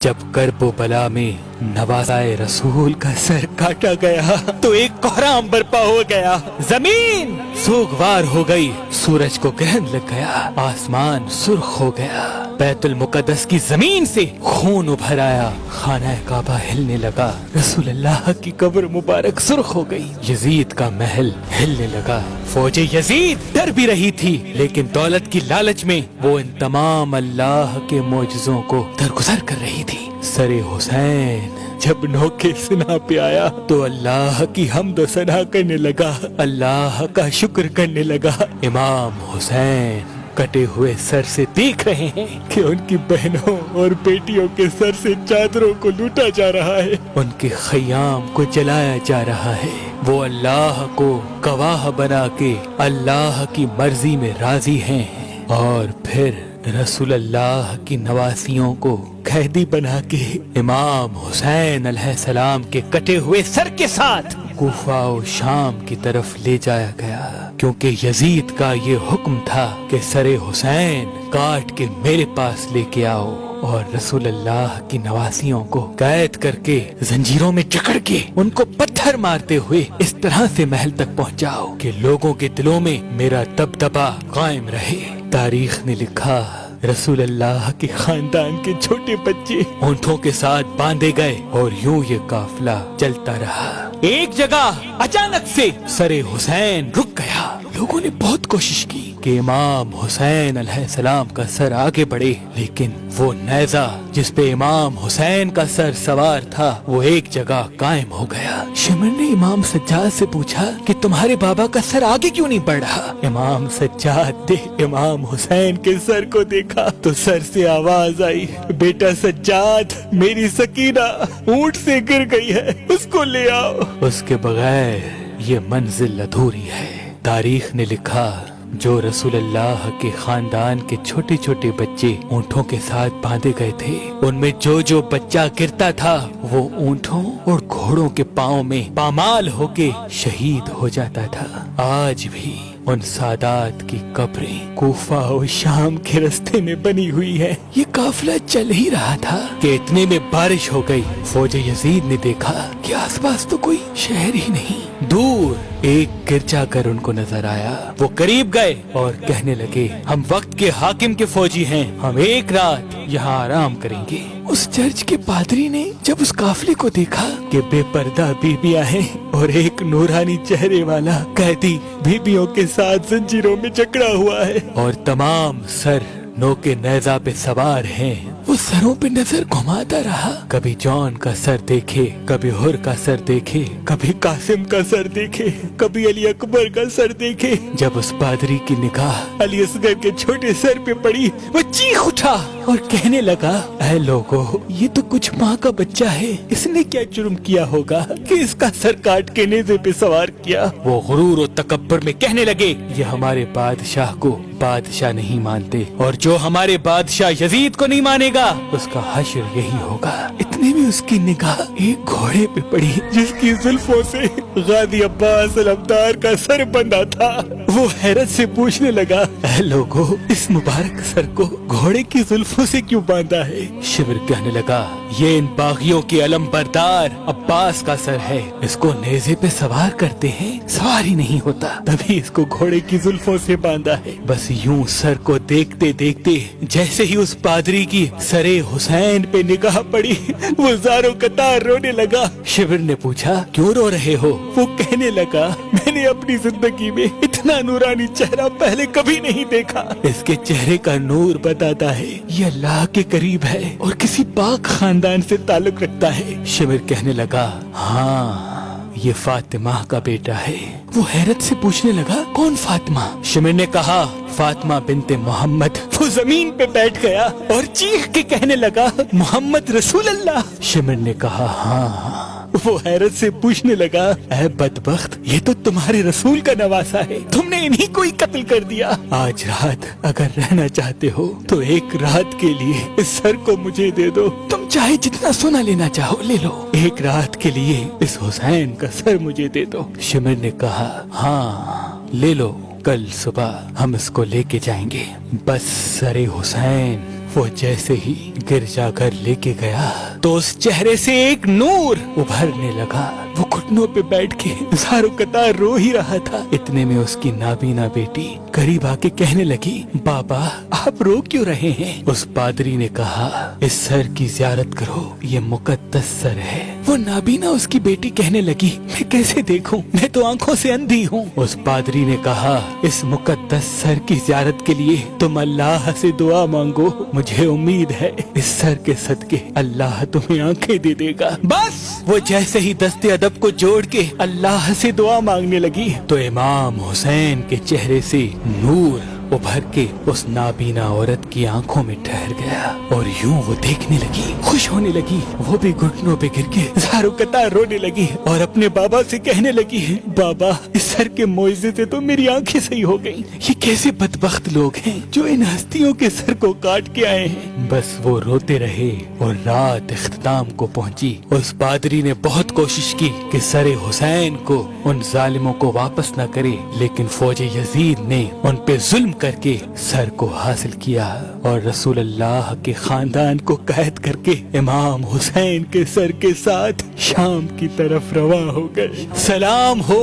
जब कर्ब बला में नवाज़ाए रसूल का सर काटा गया तो एक कोहराम बरपा हो गया, जमीन सोगवार हो गई, सूरज को ग्रहण लग गया, आसमान सुर्ख हो गया, बैतुल मुकद्दस की जमीन से खून उभर आया, खाना काबा हिलने लगा, रसूल अल्लाह की कब्र मुबारक सुर्ख हो गई, यजीद का महल हिलने लगा। फौजे यजीद डर भी रही थी, लेकिन दौलत की लालच में वो इन तमाम अल्लाह के मौजज़ों को दरगुजर कर रही थी। सरे हुसैन जब नौके सिना पे आया तो अल्लाह की हम्द सना करने लगा, अल्लाह का शुक्र करने लगा। इमाम हुसैन कटे हुए सर से देख रहे हैं कि उनकी बहनों और बेटियों के सर से चादरों को लूटा जा रहा है, उनके खयाम को जलाया जा रहा है। वो अल्लाह को गवाह बना के अल्लाह की मर्जी में राजी हैं और फिर रसूल अल्लाह की नवासियों को कैदी बना के इमाम हुसैन अलैहिस्सलाम के कटे हुए सर के साथ कूफा और शाम की तरफ ले जाया गया, क्योंकि यजीद का ये हुक्म था कि सरे हुसैन काट के मेरे पास लेके आओ और रसूल अल्लाह की नवासियों को कैद करके जंजीरों में जकड़ के उनको पत्थर मारते हुए इस तरह से महल तक पहुंचाओ कि लोगों के दिलों में मेरा दबदबा कायम रहे। तारीख ने लिखा, रसूल अल्लाह के खानदान के छोटे बच्चे ऊंटों के साथ बांधे गए और यूं ये काफिला चलता रहा। एक जगह अचानक से सरे हुसैन रुक गया। लोगों ने बहुत कोशिश की कि इमाम हुसैन अलैहिस्सलाम का सर आगे बढ़े, लेकिन वो नेज़ा जिस पे इमाम हुसैन का सर सवार था वो एक जगह कायम हो गया। शिमर ने इमाम सज्जाद से पूछा कि तुम्हारे बाबा का सर आगे क्यों नहीं बढ़ रहा? इमाम सज्जाद ने इमाम हुसैन के सर को देखा तो सर से आवाज आई, बेटा सज्जाद, मेरी सकीना ऊंट से गिर गई है, उसको ले आओ। उसके बगैर ये मंजिल अधूरी है। तारीख ने लिखा, जो रसूल अल्लाह के खानदान के छोटे छोटे बच्चे ऊँटों के साथ बांधे गए थे, उनमें जो जो बच्चा गिरता था वो ऊँटों और घोड़ों के पाँव में पामाल होके शहीद हो जाता था। आज भी उन सादात की कब्रें कूफा और शाम के रास्ते में बनी हुई है। ये काफिला चल ही रहा था कि इतने में बारिश हो गई। फौजे यजीद ने देखा कि आसपास तो कोई शहर ही नहीं। दूर एक गिरजाघर उनको नजर आया। वो करीब गए और कहने लगे, हम वक्त के हाकिम के फौजी हैं, हम एक रात यहाँ आराम करेंगे। उस चर्च के पादरी ने जब उस काफिले को देखा कि बेपर्दा बीबियां हैं और एक नूरानी चेहरे वाला कैदी बीबियों के साथ जंजीरों में जकड़ा हुआ है और तमाम सर नौके नेज़ा पे सवार हैं, वो सरों पे नजर घुमाता रहा। कभी जॉन का सर देखे, कभी हुर का सर देखे, कभी कासिम का सर देखे, कभी अली अकबर का सर देखे। जब उस पादरी की निगाह अली असगर के छोटे सर पे पड़ी, वो चीख उठा और कहने लगा, ऐ लोगो, ये तो कुछ माँ का बच्चा है, इसने क्या जुर्म किया होगा कि इसका सर काट के नेज़े पे सवार किया। वो गुरूर और तकब्बुर में कहने लगे, ये हमारे बादशाह को बादशाह नहीं मानते और जो हमारे बादशाह यजीद को नहीं मानेगा उसका हश्र यही होगा। इतने में उसकी निगाह एक घोड़े पे पड़ी जिसकी जुल्फों से गाजी अब्बास अलमदार का सर बंधा था। वो हैरत से पूछने लगा, ऐ लोगो, इस मुबारक सर को घोड़े की जुल्फों से क्यों बांधा है? शिविर कहने लगा, ये इन बागियों के अलम बरदार अब्बास का सर है, इसको नेज़े पे सवार करते हैं, सवारी नहीं होता, तभी इसको घोड़े की जुल्फों से बांधा है। बस यूं सर को देखते देखते जैसे ही उस पादरी की सरे हुसैन पे निगाह पड़ी, वो ज़ारो कतार रोने लगा। शिविर ने पूछा, क्यों रो रहे हो? वो कहने लगा, मैंने अपनी जिंदगी में इतना नूरानी चेहरा पहले कभी नहीं देखा। इसके चेहरे का नूर बताता है ये अल्लाह के करीब है और किसी पाक खानदान से ताल्लुक रखता है। शिविर कहने लगा, हाँ, ये फातिमा का बेटा है। वो हैरत से पूछने लगा, कौन फातिमा? शिमिर ने कहा, फातिमा बिनते मोहम्मद। वो जमीन पे बैठ गया और चीख के कहने लगा, मोहम्मद रसूल अल्लाह। शिमिर ने कहा, हाँ। वो हैरत से पूछने लगा, ऐ बदबख्त, ये तो तुम्हारे रसूल का नवासा है, तुमने इन्हीं को ही कत्ल कर दिया। आज रात अगर रहना चाहते हो तो एक रात के लिए इस सर को मुझे दे दो, तुम चाहे जितना सोना लेना चाहो ले लो, एक रात के लिए इस हुसैन का सर मुझे दे दो। शिमिर ने कहा, हाँ ले लो, कल सुबह हम इसको लेके जाएंगे। बस सरे हुसैन وہ جیسے ہی گرجا گھر لے کے گیا تو اس چہرے سے ایک نور ابھرنے لگا. وہ گھٹنوں پہ بیٹھ کے زاروں قطار رو ہی رہا تھا. اتنے میں اس کی نابینا بیٹی قریب آ کے کہنے لگی, بابا آپ رو کیوں رہے ہیں؟ اس پادری نے کہا, اس سر کی زیارت کرو, یہ مقدس سر ہے. وہ نابینا اس کی بیٹی کہنے لگی, میں کیسے دیکھوں, میں تو آنکھوں سے اندھی ہوں. اس پادری نے کہا, اس مقدس سر کی زیارت کے لیے تم اللہ سے دعا مانگو, مجھے امید ہے اس سر کے صدقے اللہ تمہیں آنکھیں دے دے گا. بس وہ جیسے ہی دست ادب کو جوڑ کے اللہ سے دعا مانگنے لگی تو امام حسین کے چہرے سے نور ابھر کے اس نابینا عورت کی آنکھوں میں ٹھہر گیا اور یوں وہ دیکھنے لگی, خوش ہونے لگی. وہ بھی گھٹنوں پہ گر کے زاروں قطار رونے لگی اور اپنے بابا سے کہنے لگی, بابا اس سر کے معجزے سے تو میری آنکھیں صحیح ہو گئیں. یہ کیسے بدبخت لوگ ہیں جو ان ہستیوں کے سر کو کاٹ کے آئے ہیں. بس وہ روتے رہے اور رات اختتام کو پہنچی. اس پادری نے بہت کوشش کی کہ سر حسین کو ان ظالموں کو واپس نہ کرے, لیکن فوج یزید نے ان پہ ظلم کر کے سر کو حاصل کیا اور رسول اللہ کے خاندان کو قید کر کے امام حسین کے سر کے ساتھ شام کی طرف رواں ہو گئے. سلام ہو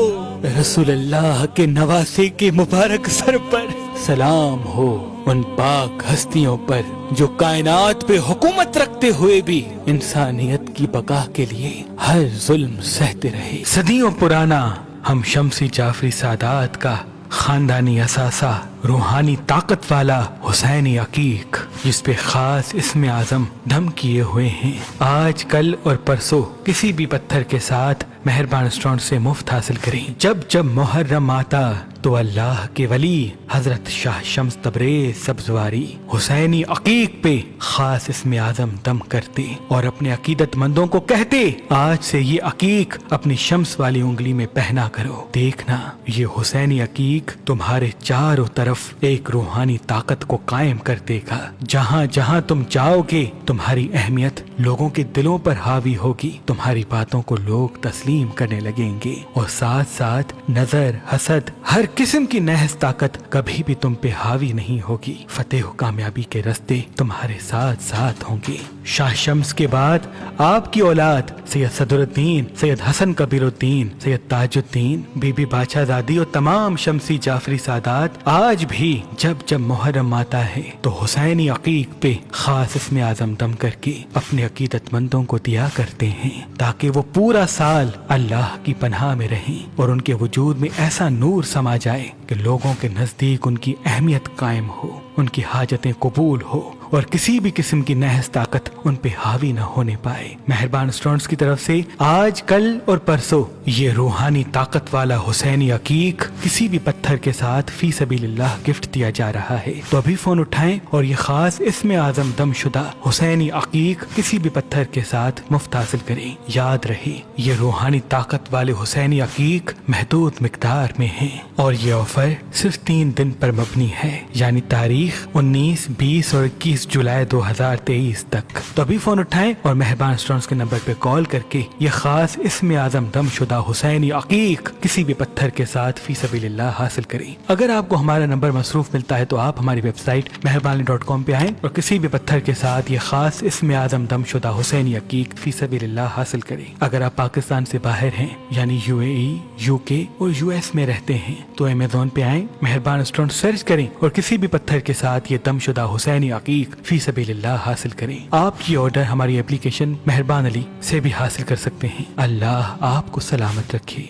رسول اللہ کے نواسے کے مبارک سر پر, سلام ہو ان پاک ہستیوں پر جو کائنات پہ حکومت رکھتے ہوئے بھی انسانیت کی بقا کے لیے ہر ظلم سہتے رہے. صدیوں پرانا ہم شمسی جعفری سادات کا خاندانی اثاثہ روحانی طاقت والا حسینی عقیق, جس پہ خاص اسم اعظم دم کیے ہوئے ہیں, آج کل اور پرسوں کسی بھی پتھر کے ساتھ مہربان اسٹون سے مفت حاصل کریں. جب جب محرم آتا تو اللہ کے ولی حضرت شاہ شمس تبریز سبزواری حسینی عقیق پہ خاص اسم اعظم دم کرتے اور اپنے عقیدت مندوں کو کہتے, آج سے یہ عقیق اپنی شمس والی انگلی میں پہنا کرو, دیکھنا یہ حسینی عقیق تمہارے چاروں طرف ایک روحانی طاقت کو قائم کر دے گا. جہاں جہاں تم جاؤ گے تمہاری اہمیت لوگوں کے دلوں پر حاوی ہوگی, تمہاری باتوں کو لوگ تسلیم کرنے لگیں گے اور ساتھ ساتھ نظر, حسد, ہر قسم کی نحس طاقت کبھی بھی تم پہ حاوی نہیں ہوگی. فتح و کامیابی کے راستے تمہارے ساتھ ساتھ ہوں گے. شاہ شمس کے بعد آپ کی اولاد سید صدر الدین, سید حسن کبیر الدین, سید تاج الدین, بی بی بادشاہ زادی اور تمام شمسی جعفری سادات آج بھی جب جب محرم آتا ہے تو حسینی عقیق پہ خاص اسم اعظم دم کر کے اپنے عقیدت مندوں کو دیا کرتے ہیں تاکہ وہ پورا سال اللہ کی پناہ میں رہیں اور ان کے وجود میں ایسا نور سما جائے کہ لوگوں کے نزدیک ان کی اہمیت قائم ہو, ان کی حاجتیں قبول ہو اور کسی بھی قسم کی نحس طاقت ان پہ حاوی نہ ہونے پائے. مہربان اسٹونز کی طرف سے آج کل اور پرسوں یہ روحانی طاقت والا حسینی عقیق کسی بھی پتھر کے ساتھ فی سبیل اللہ گفٹ دیا جا رہا ہے. تو ابھی فون اٹھائیں اور یہ خاص اسم اعظم دم شدہ حسینی عقیق کسی بھی پتھر کے ساتھ مفت حاصل کریں. یاد رہے یہ روحانی طاقت والے حسینی عقیق محدود مقدار میں ہیں اور یہ آفر صرف 3 دن پر مبنی ہے, یعنی تاریخ 19, 20 اور 21 جولائی 2023 تک. تو ابھی فون اٹھائیں اور مہربان اسٹونز کے نمبر پہ کال کر کے یہ خاص اسم اعظم دم شدہ حسینی عقیق کسی بھی پتھر کے ساتھ فی سبیل اللہ حاصل کریں. اگر آپ کو ہمارا نمبر مصروف ملتا ہے تو آپ ہماری ویب سائٹ مہربانی.com پہ آئیں اور کسی بھی پتھر کے ساتھ یہ خاص اسم اعظم دم شدہ حسینی عقیق فی سبیل اللہ حاصل کریں. اگر آپ پاکستان سے باہر ہیں یعنی UAE, UK اور US میں رہتے ہیں تو Amazon پہ آئیں, مہربان اسٹون سرچ کریں اور کسی بھی پتھر کے ساتھ یہ دم شدہ حسینی عقیق فی سبیل اللہ حاصل کریں. آپ کی آرڈر ہماری اپلیکیشن مہربان علی سے بھی حاصل کر سکتے ہیں. اللہ آپ کو سلامت رکھے.